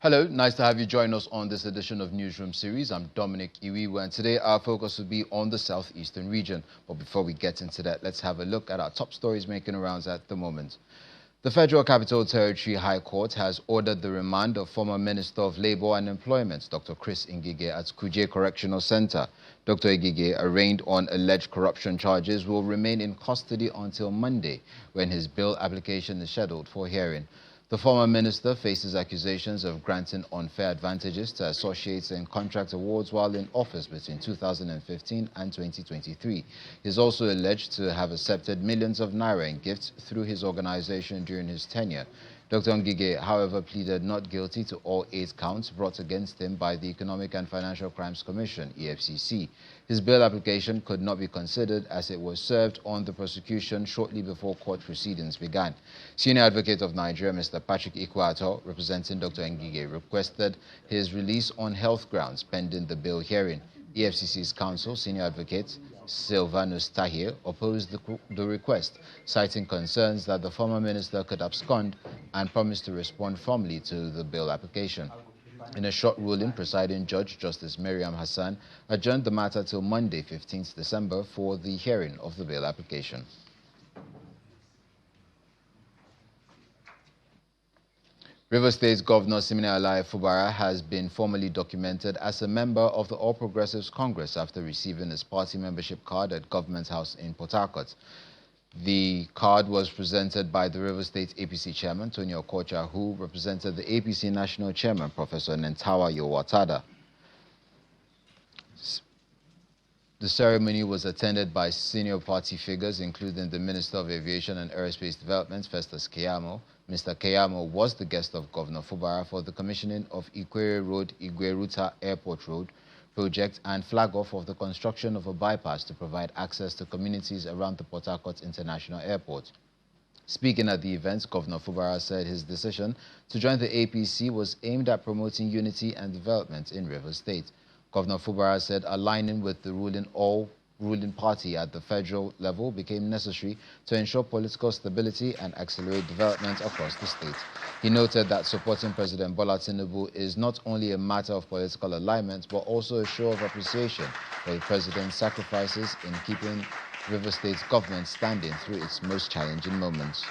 Hello, nice to have you join us on this edition of Newsroom series. I'm Dominic Iwiwa, and today our focus will be on the southeastern region. But before we get into that, let's have a look at our top stories making rounds at the moment. The Federal Capital Territory High Court has ordered the remand of former Minister of Labour and Employment, Dr. Chris Ngige, at Ngige Correctional Centre. Dr. Ngige, arraigned on alleged corruption charges, will remain in custody until Monday, when his bail application is scheduled for hearing. The former minister faces accusations of granting unfair advantages to associates in contract awards while in office between 2015 and 2023. He is also alleged to have accepted millions of naira in gifts through his organization during his tenure. Dr. Ngige, however, pleaded not guilty to all 8 counts brought against him by the Economic and Financial Crimes Commission, EFCC. His bail application could not be considered as it was served on the prosecution shortly before court proceedings began. Senior Advocate of Nigeria, Mr. Patrick Ikwato, representing Dr. Ngige, requested his release on health grounds pending the bail hearing. EFCC's counsel, Senior Advocate Silvanus Tahir, opposed the request, citing concerns that the former minister could abscond and promised to respond formally to the bail application. In a short ruling, presiding Judge Justice Miriam Hassan adjourned the matter till Monday, 15th December, for the hearing of the bail application. River State Governor Siminalayi Fubara has been formally documented as a member of the All Progressives Congress after receiving his party membership card at Government House in Port Harcourt. The card was presented by the River State APC Chairman, Tony Okocha, who represented the APC National Chairman, Professor Nentawa Yowatada. The ceremony was attended by senior party figures, including the Minister of Aviation and Aerospace Development, Festus Keyamo. Mr. Keyamo was the guest of Governor Fubara for the commissioning of Ikwere Road, Igweruta Airport Road project and flag off of the construction of a bypass to provide access to communities around the Port Harcourt International Airport. Speaking at the event, Governor Fubara said his decision to join the APC was aimed at promoting unity and development in River State. Governor Fubara said aligning with the ruling party at the federal level became necessary to ensure political stability and accelerate development across the state. He noted that supporting President Bola Tinubu is not only a matter of political alignment, but also a show of appreciation for the president's sacrifices in keeping River State's government standing through its most challenging moments.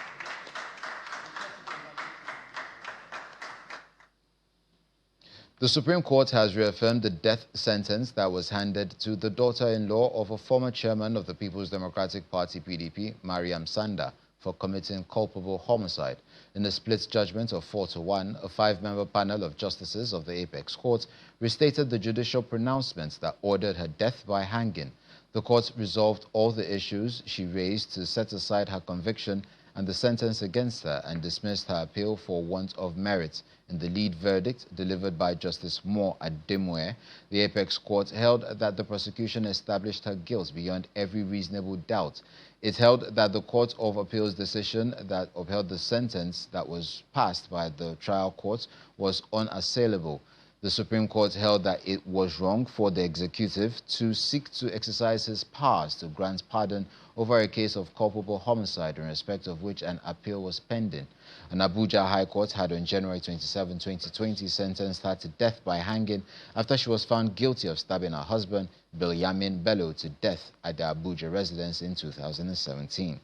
The Supreme Court has reaffirmed the death sentence that was handed to the daughter-in-law of a former chairman of the People's Democratic Party (PDP), Mariam Sanda, for committing culpable homicide. In a split judgment of 4-1, a 5-member panel of justices of the Apex Court restated the judicial pronouncements that ordered her death by hanging. The court resolved all the issues she raised to set aside her conviction and the sentence against her and dismissed her appeal for want of merit. In the lead verdict delivered by Justice Moore Ademwe, the Apex Court held that the prosecution established her guilt beyond every reasonable doubt. It held that the Court of Appeal's decision that upheld the sentence that was passed by the trial court was unassailable. The Supreme Court held that it was wrong for the executive to seek to exercise his powers to grant pardon over a case of culpable homicide in respect of which an appeal was pending. An Abuja High Court had on January 27, 2020 sentenced her to death by hanging after she was found guilty of stabbing her husband, Bilyamin Bello, to death at the Abuja residence in 2017.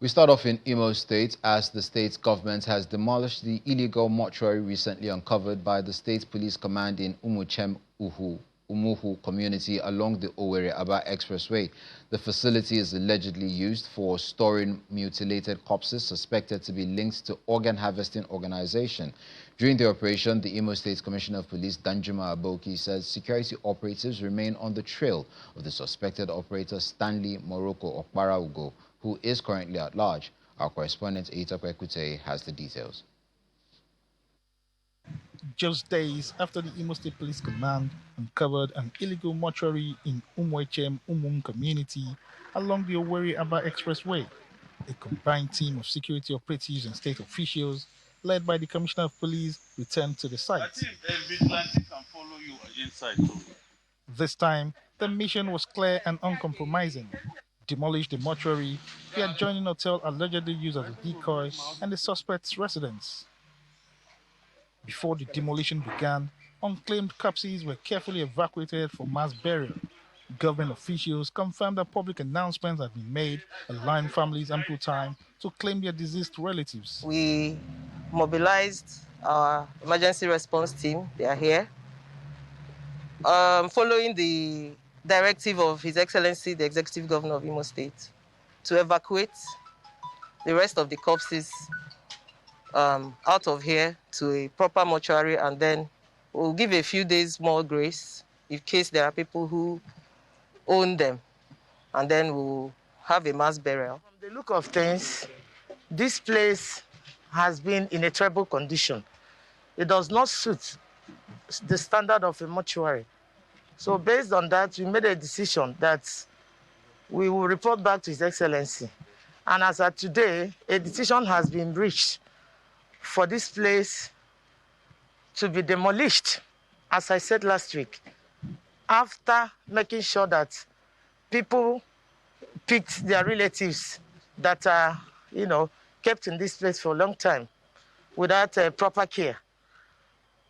We start off in Imo State as the state government has demolished the illegal mortuary recently uncovered by the State Police Command in Umuhu community along the Owerri-Aba Expressway. The facility is allegedly used for storing mutilated corpses suspected to be linked to organ harvesting organization. During the operation, the Imo State Commissioner of Police, Danjuma Aboki, says security operatives remain on the trail of the suspected operator Stanley Morocco Okparaugo, who is currently at large. Our correspondent, Eita Kwekute, has the details. Just days after the Imo State Police Command uncovered an illegal mortuary in Umuechem community along the Owerri-Aba Expressway, a combined team of security operatives and state officials led by the Commissioner of Police, returned to the site. I think a vigilante can follow you inside too. This time, the mission was clear and uncompromising. Demolish the mortuary, the adjoining hotel allegedly used as a decoy, and the suspect's residence. Before the demolition began, unclaimed corpses were carefully evacuated for mass burial. Government officials confirmed that public announcements had been made, allowing families ample time to claim their deceased relatives. We mobilized our emergency response team. They are here. Following the directive of His Excellency, the Executive Governor of Imo State, to evacuate the rest of the corpses out of here to a proper mortuary, and then we'll give a few days more grace in case there are people who own them, and then we'll have a mass burial. From the look of things, this place has been in a terrible condition. It does not suit the standard of a mortuary. So based on that, we made a decision that we will report back to His Excellency. And as of today, a decision has been reached for this place to be demolished, as I said last week, after making sure that people picked their relatives that are, kept in this place for a long time without proper care.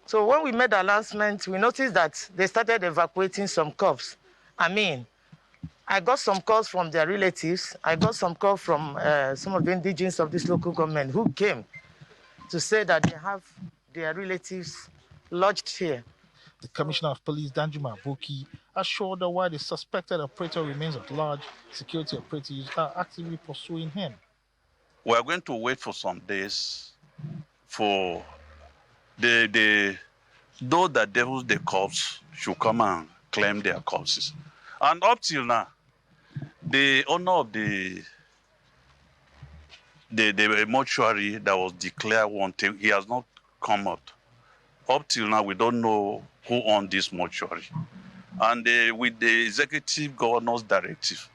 So when we made the announcement, we noticed that they started evacuating some corpses. I got some calls from their relatives. I got some calls from some of the indigenes of this local government who came to say that they have their relatives lodged here. The Commissioner of Police, Danjuma Aboki, assured that while the suspected operator remains at large, security operatives are actively pursuing him. We are going to wait for some days for those that devils the corpse should come and claim their corpses. And up till now, the owner of the mortuary that was declared wanted, he has not come out. Up till now, we don't know who owned this mortuary. And with the executive governor's directive,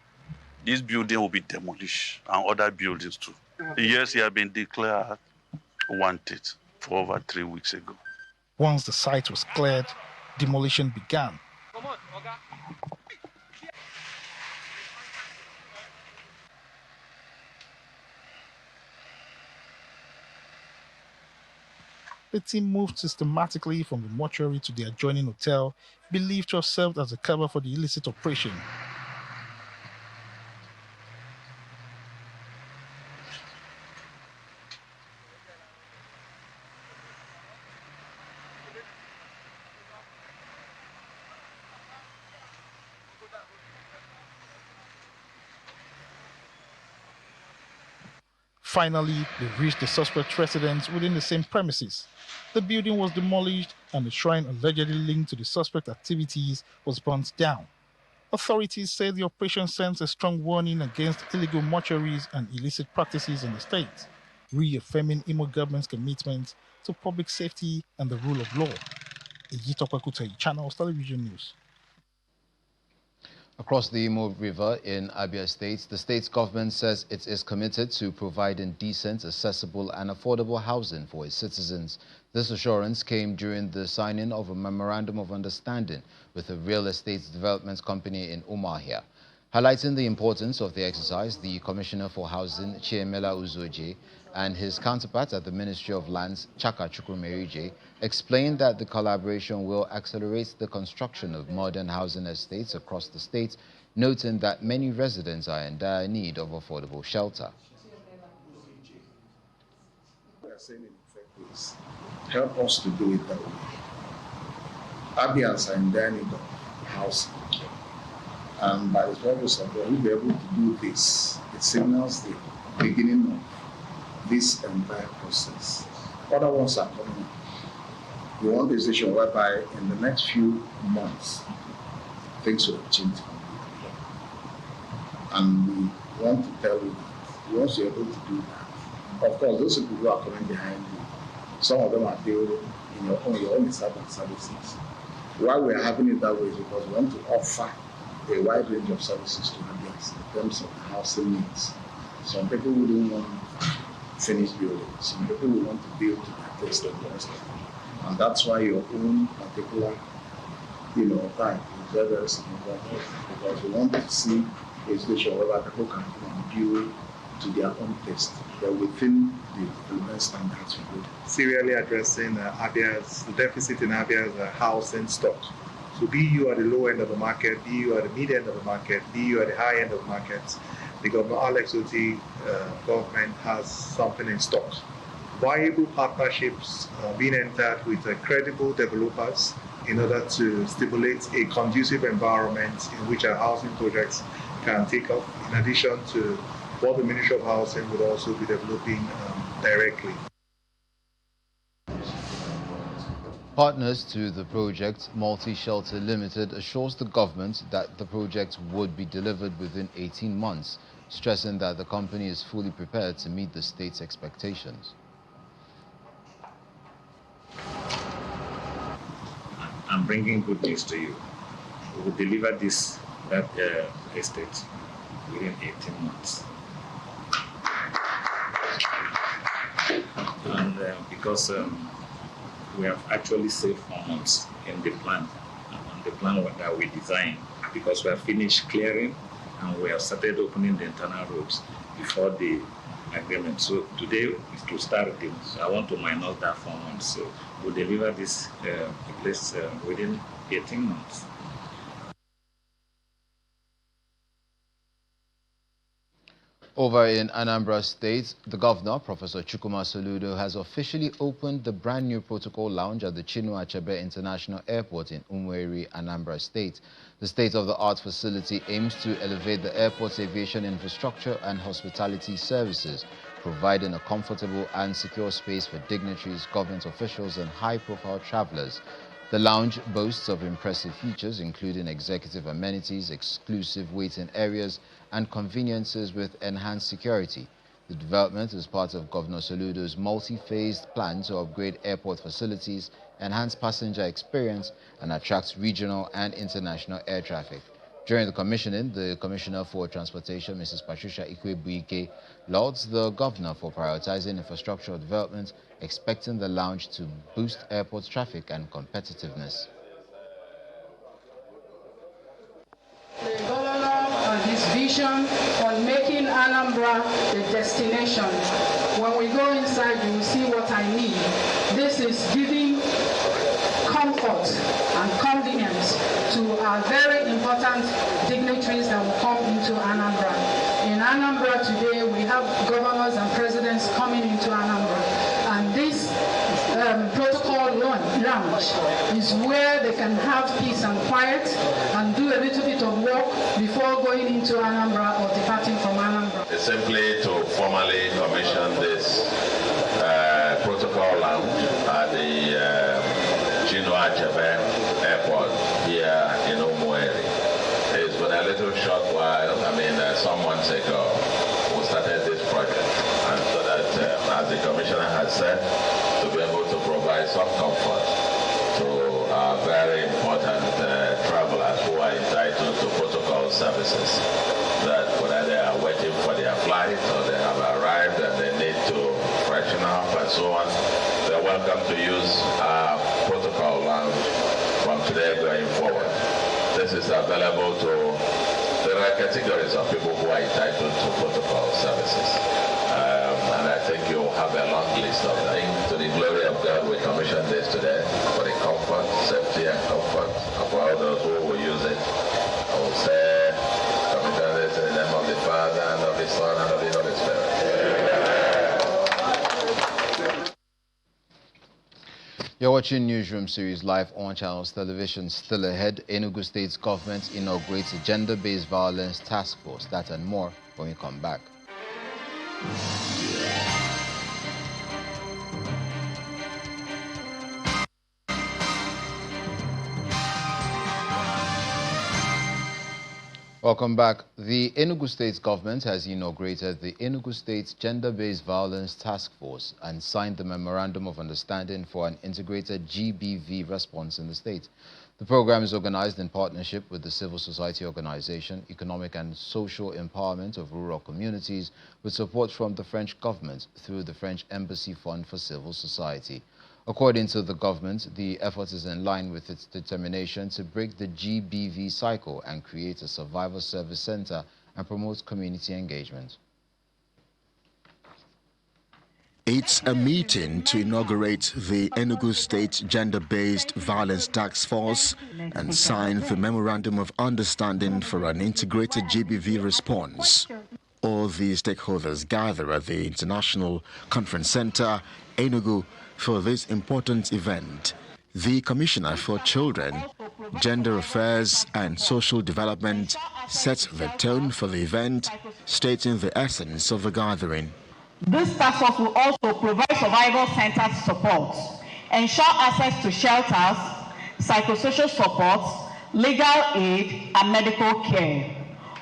this building will be demolished and other buildings too. Yes, he has been declared wanted for over 3 weeks ago. Once the site was cleared, demolition began. The team moved systematically from the mortuary to the adjoining hotel, believed to have served as a cover for the illicit operation. Finally, they reached the suspect's residence within the same premises. The building was demolished and the shrine allegedly linked to the suspect activities was burnt down. Authorities say the operation sends a strong warning against illegal mortuaries and illicit practices in the state, reaffirming Imo government's commitment to public safety and the rule of law. Ejitope Kutai, Channels Television News. Across the Imo River in Abia State, the state's government says it is committed to providing decent, accessible and affordable housing for its citizens. This assurance came during the signing of a memorandum of understanding with a real estate development company in Umuahia. Highlighting the importance of the exercise, the Commissioner for Housing, Chiemela Uzoje, and his counterpart at the Ministry of Lands, Chaka Chukwumerije, explained that the collaboration will accelerate the construction of modern housing estates across the state, noting that many residents are in dire need of affordable shelter. We are saying in effect is help us to do it that way. Abians are in dire need of housing. And by the purpose of God, we'll be able to do this. It signals the beginning of this entire process. Other ones are coming. We want a decision whereby in the next few months, things will change completely. And we want to tell you that once you're able to do that, of course, those people who are coming behind you, some of them are building in your own services. Why we're having it that way is because we want to offer a wide range of services to Abians in terms of the housing needs. Some people wouldn't want finished building. Some people will want to build to their taste and the rest of it. And that's why your own particular, time is very, very significant, because we want to see a situation where people can build to their own taste, but within the improvement standards we go. Serially addressing the deficit in Abia's housing stock. So be you at the low end of the market, be you at the mid end of the market, be you at the high end of the market, the Governor Alex Oti government has something in stock. Viable partnerships being entered with credible developers in order to stimulate a conducive environment in which our housing projects can take off, in addition to what the Ministry of Housing would also be developing directly. Partners to the project, Multi-Shelter Limited, assures the government that the project would be delivered within 18 months, stressing that the company is fully prepared to meet the state's expectations. I'm bringing good news to you. We will deliver this estate within 18 months. And because we have actually saved 4 months in the plan, on the plan that we designed, because we have finished clearing and we have started opening the internal roads before the agreement. So today is to start it. So I want to minus that 4 months. So we'll deliver this place within 18 months. Over in Anambra State, the governor, Professor Chukwuma Soludo, has officially opened the brand new protocol lounge at the Chinua Achebe International Airport in Umueri, Anambra State. The state-of-the-art facility aims to elevate the airport's aviation infrastructure and hospitality services, providing a comfortable and secure space for dignitaries, government officials, and high-profile travelers. The lounge boasts of impressive features, including executive amenities, exclusive waiting areas, and conveniences with enhanced security. The development is part of Governor Soludo's multi-phased plan to upgrade airport facilities, enhance passenger experience, and attract regional and international air traffic. During the commissioning, the Commissioner for Transportation, Mrs. Patricia Ikwe-Buike, lauds the governor for prioritizing infrastructural development, expecting the lounge to boost airport traffic and competitiveness. The governor and his vision on making Anambra a destination. When we go inside, you will see what I mean. This is giving comfort and convenience to our very important dignitaries that will come into Anambra. In Anambra today, we have governors and presidents coming into Anambra, and this protocol lounge is where they can have peace and quiet and do a little bit of work before going into Anambra or departing from Anambra. It's simply to formally commission this protocol lounge at the Chinua Achebe Airport here in Umueri. It's been a little short while, some months ago, we started this project, and so that, as the Commissioner has said, to be able to provide some comfort to our very important travelers who are entitled to protocol services, that whether they are waiting for their flight or they have arrived and they need to freshen up and so on, they're welcome to use our protocol lounge from today going forward. This is available to the right categories of people who are entitled to protocol services. And I think you'll have a long list of them. To the glory of God, we commissioned this today for the comfort, safety, and comfort of all those who will use it. I will say, commission this in the name of the Father, and of the Son, and of the Holy Spirit. You're watching Newsroom series live on Channels Television. Still ahead, Enugu State's government inaugurates a gender-based violence task force. That and more when we come back. Welcome back. The Enugu State government has inaugurated the Enugu State Gender-Based Violence Task Force and signed the Memorandum of Understanding for an integrated GBV response in the state. The The program is organized in partnership with the civil society organization, Economic and Social Empowerment of Rural Communities, with support from the French government through the French Embassy Fund for Civil Society. According to the government, the effort is in line with its determination to break the GBV cycle and create a survivor service center and promote community engagement. It's a meeting to inaugurate the Enugu State Gender-Based Violence Task Force and sign the Memorandum of Understanding for an integrated GBV response. All the stakeholders gather at the International Conference Center, Enugu, for this important event. The Commissioner for Children, Gender Affairs and Social Development sets the tone for the event, stating the essence of the gathering. This task force will also provide survival-centered support, ensure access to shelters, psychosocial support, legal aid, and medical care,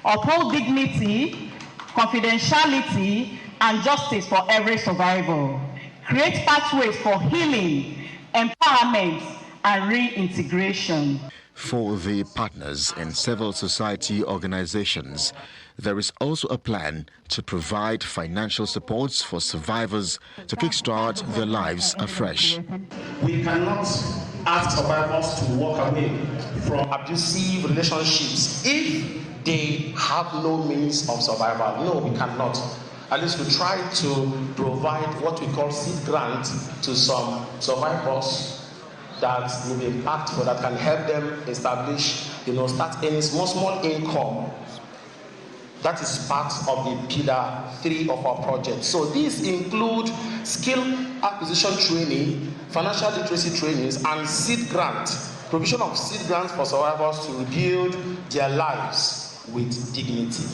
uphold dignity, confidentiality, and justice for every survivor, create pathways for healing, empowerment, and reintegration. For the partners in civil society organizations, there is also a plan to provide financial supports for survivors to kickstart their lives afresh. We cannot ask survivors to walk away from abusive relationships if they have no means of survival. No, we cannot. At least we try to provide what we call seed grant to some survivors that will be impactful, that can help them establish, start earning small income. That is part of the pillar 3 of our project. So these include skill acquisition training, financial literacy trainings, and seed grant, provision of seed grants for survivors to rebuild their lives with dignity.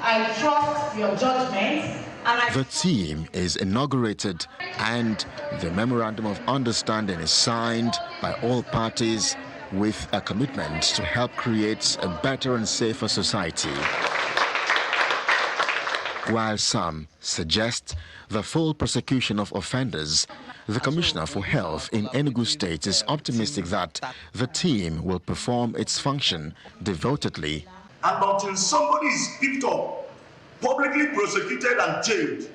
I trust your judgment. The team is inaugurated and the Memorandum of Understanding is signed by all parties with a commitment to help create a better and safer society. While some suggest the full prosecution of offenders, the Commissioner for Health in Enugu State is optimistic that the team will perform its function devotedly. And until somebody is picked up, publicly prosecuted and jailed,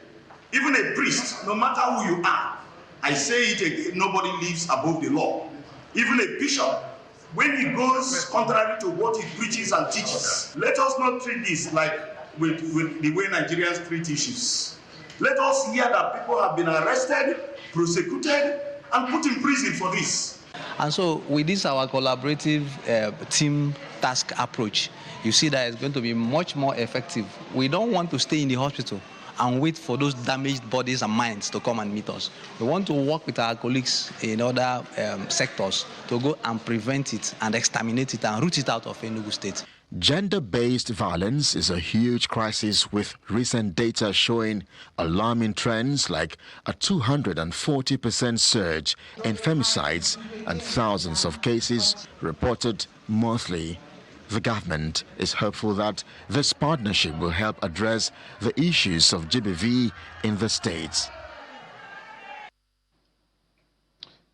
even a priest, no matter who you are, I say it again, nobody lives above the law. Even a bishop, when he goes contrary to what he preaches and teaches, let us not treat this like with the way Nigerians treat issues. Let us hear that people have been arrested, prosecuted, and put in prison for this. And so with this, our collaborative team task approach, you see that it's going to be much more effective. We don't want to stay in the hospital and wait for those damaged bodies and minds to come and meet us. We want to work with our colleagues in other sectors to go and prevent it and exterminate it and root it out of Enugu State. Gender-based violence is a huge crisis, with recent data showing alarming trends like a 240% surge in femicides and thousands of cases reported monthly. The government is hopeful that this partnership will help address the issues of GBV in the states.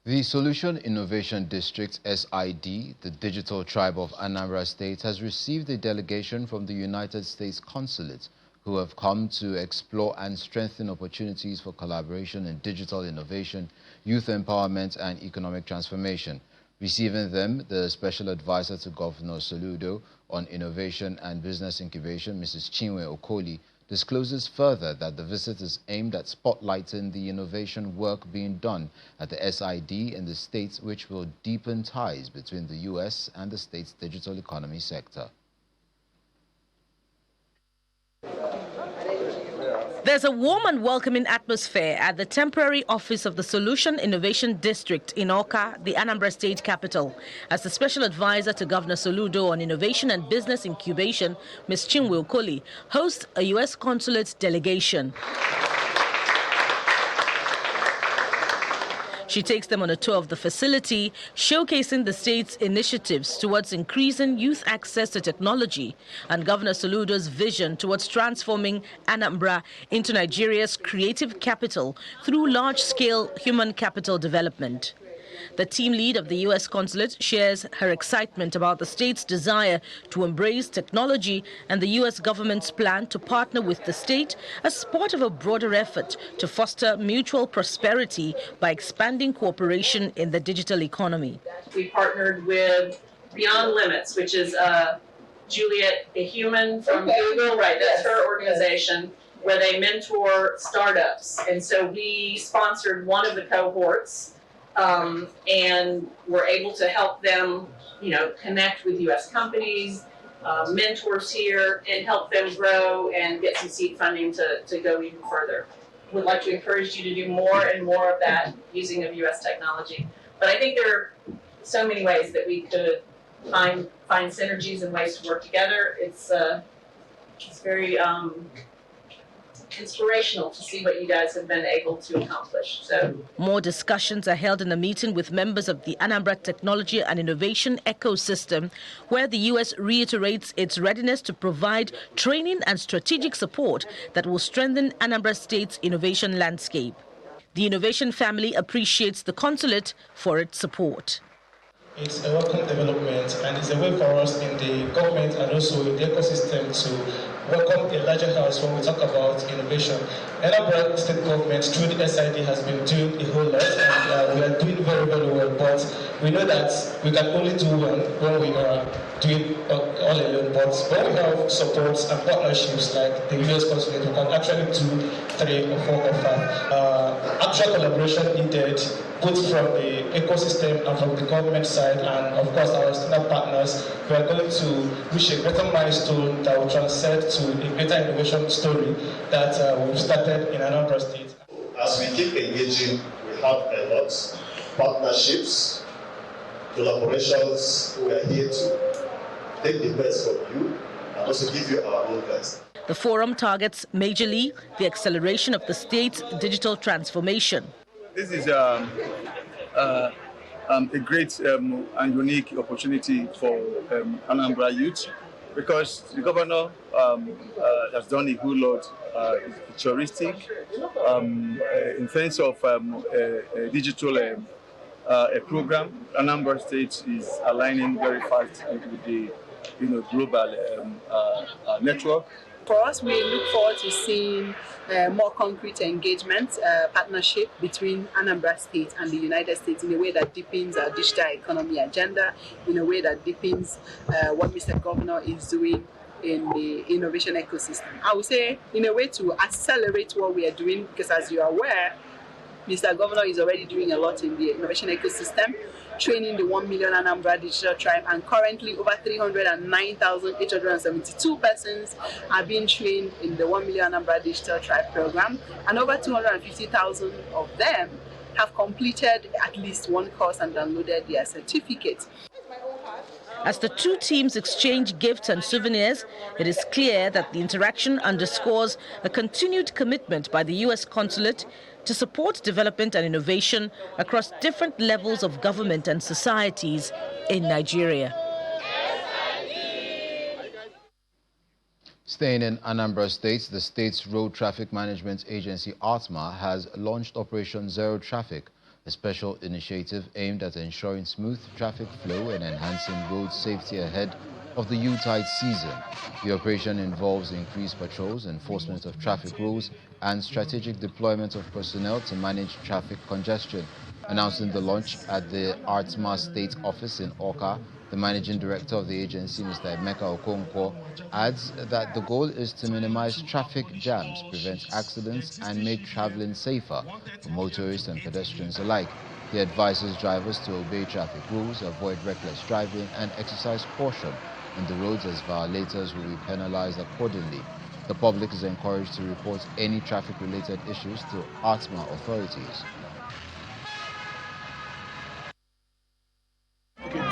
The Solution Innovation District, SID, the digital tribe of Anambra State, has received a delegation from the United States Consulate, who have come to explore and strengthen opportunities for collaboration in digital innovation, youth empowerment, and economic transformation. Receiving them, the Special Advisor to Governor Soludo on Innovation and Business Incubation, Mrs. Chinwe Okoli, discloses further that the visit is aimed at spotlighting the innovation work being done at the SID in the states, which will deepen ties between the U.S. and the state's digital economy sector. There's a warm and welcoming atmosphere at the temporary office of the Solution Innovation District in Awka, the Anambra State capital, as the Special Advisor to Governor Soludo on Innovation and Business Incubation, Ms. Chinwe Okoli, hosts a U.S. Consulate delegation. She takes them on a tour of the facility, showcasing the state's initiatives towards increasing youth access to technology and Governor Soludo's vision towards transforming Anambra into Nigeria's creative capital through large-scale human capital development. The team lead of the U.S. consulate shares her excitement about the state's desire to embrace technology and the U.S. government's plan to partner with the state as part of a broader effort to foster mutual prosperity by expanding cooperation in the digital economy. We partnered with Beyond Limits, which is Juliet, a human from Google, right? That's her organization, where they mentor startups. And so we sponsored one of the cohorts and were able to help them, connect with U.S. companies, mentors here, and help them grow and get some seed funding to go even further. We'd like to encourage you to do more and more of that using of U.S. technology. But I think there are so many ways that we could find synergies and ways to work together. It's very inspirational to see what you guys have been able to accomplish. So more discussions are held in a meeting with members of the Anambra Technology and Innovation ecosystem, where the U.S. reiterates its readiness to provide training and strategic support that will strengthen Anambra State's innovation landscape. The innovation family appreciates the consulate for its support. It's a welcome development, and it's a way for us in the government and also in the ecosystem to welcome a larger house when we talk about innovation. Anambra state government through the SID has been doing a whole lot, and we are doing very, very well, but we know that we can only do well when we are doing all alone. But when we have supports and partnerships like the US consulate, we can actually do 3 or 4 or 5. Actual collaboration needed, both from the ecosystem and from the government side, and of course our external partners. We are going to reach a greater milestone that will transcend to a greater innovation story that we've started in Anambra State. As we keep engaging, we have a lot partnerships, collaborations. We are here to take the best from you and also give you our own best. The forum targets majorly the acceleration of the state's digital transformation. This is a great and unique opportunity for Anambra youth, because the governor has done a whole lot futuristic in terms of a digital program. Anambra State is aligning very fast with the global network. For us, we look forward to seeing more concrete engagement, partnership between Anambra State and the United States in a way that deepens our digital economy agenda, in a way that deepens what Mr. Governor is doing in the innovation ecosystem. I would say in a way to accelerate what we are doing, because as you are aware, Mr. Governor is already doing a lot in the innovation ecosystem, training the 1 million Anambra digital tribe, and currently over 309,872 persons are being trained in the 1 million Anambra digital tribe program, and over 250,000 of them have completed at least one course and downloaded their certificate. As the two teams exchange gifts and souvenirs, it is clear that the interaction underscores a continued commitment by the U.S. consulate to support development and innovation across different levels of government and societies in Nigeria. Staying in Anambra State, the state's road traffic management agency, ARTMA, has launched Operation Zero Traffic, a special initiative aimed at ensuring smooth traffic flow and enhancing road safety ahead of the Yuletide season. The operation involves increased patrols, enforcement of traffic rules, and strategic deployment of personnel to manage traffic congestion. Announcing the launch at the ARTMA State Office in Awka, the managing director of the agency, Mr. Emeka Okonkwo, adds that the goal is to minimize traffic jams, prevent accidents, and make traveling safer for motorists and pedestrians alike. He advises drivers to obey traffic rules, avoid reckless driving, and exercise caution on the roads, as violators will be penalized accordingly. The public is encouraged to report any traffic-related issues to ARTMA authorities.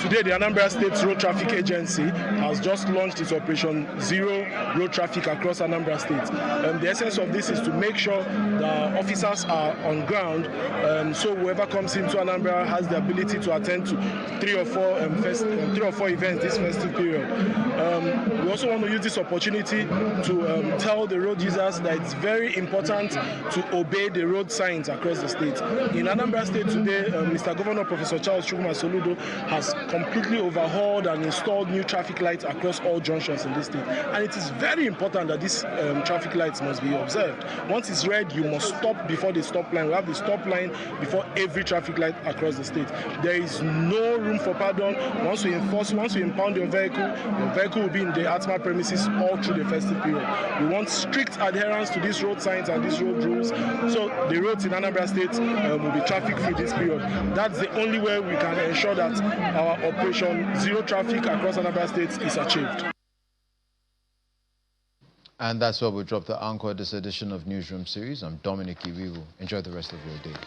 Today, the Anambra State Road Traffic Agency has just launched its Operation Zero Road Traffic across Anambra State. The essence of this is to make sure the officers are on ground, so whoever comes into Anambra has the ability to attend to 3 or 4 events this festive period. We also want to use this opportunity to tell the road users that it's very important to obey the road signs across the state. In Anambra State today, Mr. Governor Professor Charles Chukwuma Soludo has completely overhauled and installed new traffic lights across all junctions in this state. And it is very important that these traffic lights must be observed. Once it's red, you must stop before the stop line. We have the stop line before every traffic light across the state. There is no room for pardon. Once we impound your vehicle will be in the Atma premises all through the festive period. We want strict adherence to these road signs and these road rules, so the roads in Anambra State will be traffic-free this period. That's the only way we can ensure that our Operation Zero Traffic across Anambra State is achieved. And that's where we drop the anchor this edition of Newsroom series. I'm Dominic Iwiwu. Enjoy the rest of your day.